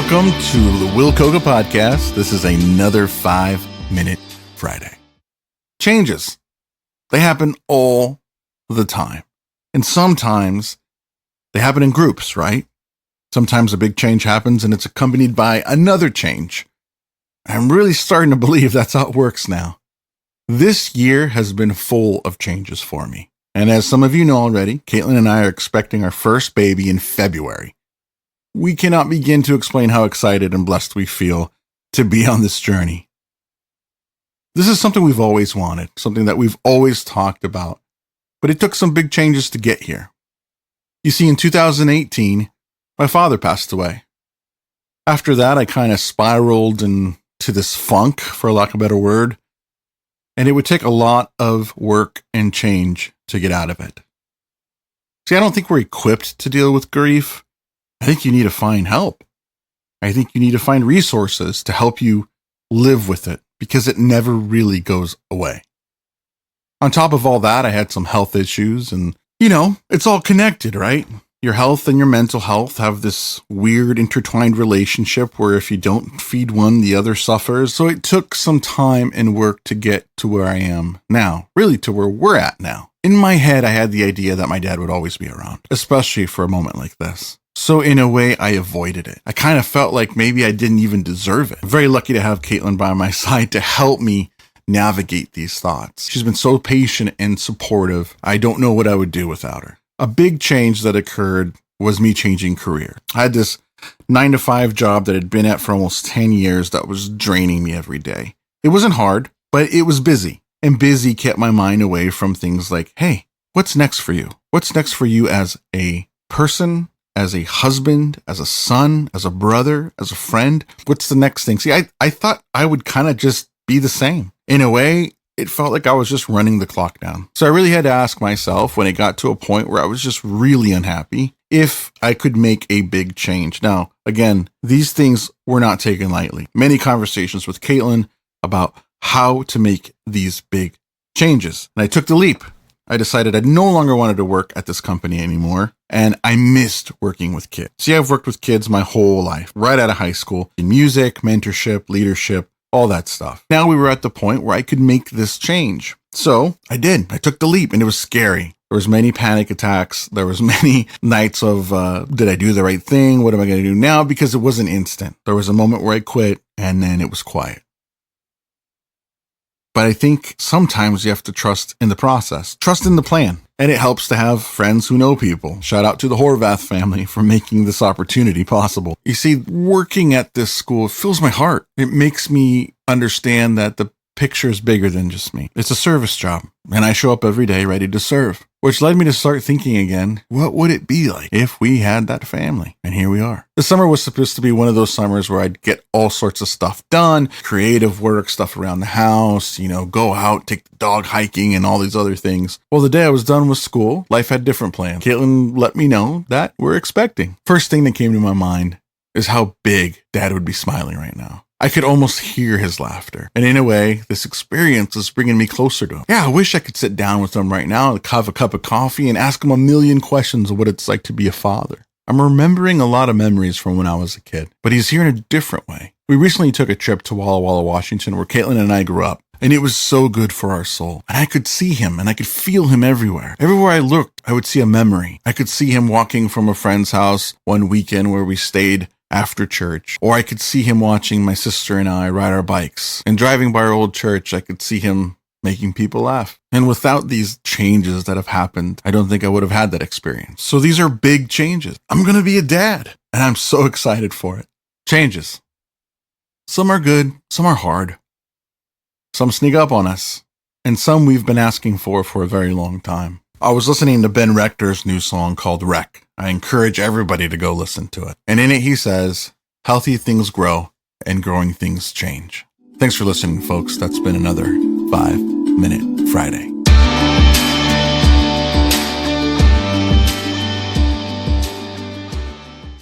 Welcome to the Will Koga Podcast. This is another 5-Minute Friday. Changes. They happen all the time. And sometimes they happen in groups, right? Sometimes a big change happens and it's accompanied by another change. I'm really starting to believe that's how it works now. This year has been full of changes for me. And as some of you know already, Caitlin and I are expecting our first baby in February. We cannot begin to explain how excited and blessed we feel to be on this journey. This is something we've always wanted, something that we've always talked about, but it took some big changes to get here. You see, in 2018, my father passed away. After that, I kind of spiraled into this funk, for lack of a better word, and it would take a lot of work and change to get out of it. See, I don't think we're equipped to deal with grief. I think you need to find help. I think you need to find resources to help you live with it because it never really goes away. On top of all that, I had some health issues and, it's all connected, right? Your health and your mental health have this weird intertwined relationship where if you don't feed one, the other suffers. So it took some time and work to get to where I am now, really to where we're at now. In my head, I had the idea that my dad would always be around, especially for a moment like this. So in a way, I avoided it. I kind of felt like maybe I didn't even deserve it. I'm very lucky to have Caitlin by my side to help me navigate these thoughts. She's been so patient and supportive. I don't know what I would do without her. A big change that occurred was me changing career. I had this 9-to-5 job that I'd been at for almost 10 years that was draining me every day. It wasn't hard, but it was busy. And busy kept my mind away from things like, hey, what's next for you? What's next for you as a person? As a husband, as a son, as a brother, as a friend? What's the next thing? See, I thought I would kind of just be the same. In a way, it felt like I was just running the clock down. So I really had to ask myself when it got to a point where I was just really unhappy if I could make a big change. Now, again, these things were not taken lightly. Many conversations with Caitlin about how to make these big changes. And I took the leap. I decided I no longer wanted to work at this company anymore, and I missed working with kids. See, I've worked with kids my whole life, right out of high school, in music, mentorship, leadership, all that stuff. Now we were at the point where I could make this change. So I did. I took the leap, and it was scary. There was many panic attacks. There was many nights of, did I do the right thing? What am I going to do now? Because it wasn't instant. There was a moment where I quit, and then it was quiet. But I think sometimes you have to trust in the process, trust in the plan. And it helps to have friends who know people. Shout out to the Horvath family for making this opportunity possible. You see, working at this school fills my heart. It makes me understand that the picture is bigger than just me. It's a service job, and I show up every day ready to serve, which led me to start thinking again, what would it be like if we had that family? And here we are. The summer was supposed to be one of those summers where I'd get all sorts of stuff done, creative work, stuff around the house, go out, take the dog hiking and all these other things. Well, the day I was done with school, life had different plans. Caitlin let me know that we're expecting. First thing that came to my mind is how big Dad would be smiling right now. I could almost hear his laughter. And in a way, this experience is bringing me closer to him. Yeah, I wish I could sit down with him right now and have a cup of coffee and ask him a million questions of what it's like to be a father. I'm remembering a lot of memories from when I was a kid, but he's here in a different way. We recently took a trip to Walla Walla, Washington, where Caitlin and I grew up. And it was so good for our soul. And I could see him and I could feel him everywhere. Everywhere I looked, I would see a memory. I could see him walking from a friend's house one weekend where we stayed after church, or I could see him watching my sister and I ride our bikes. And driving by our old church, I could see him making people laugh. And without these changes that have happened, I don't think I would have had that experience. So these are big changes. I'm going to be a dad, and I'm so excited for it. Changes. Some are good, some are hard. Some sneak up on us, and some we've been asking for a very long time. I was listening to Ben Rector's new song called Wreck. I encourage everybody to go listen to it. And in it, he says, healthy things grow and growing things change. Thanks for listening, folks. That's been another 5-Minute Friday.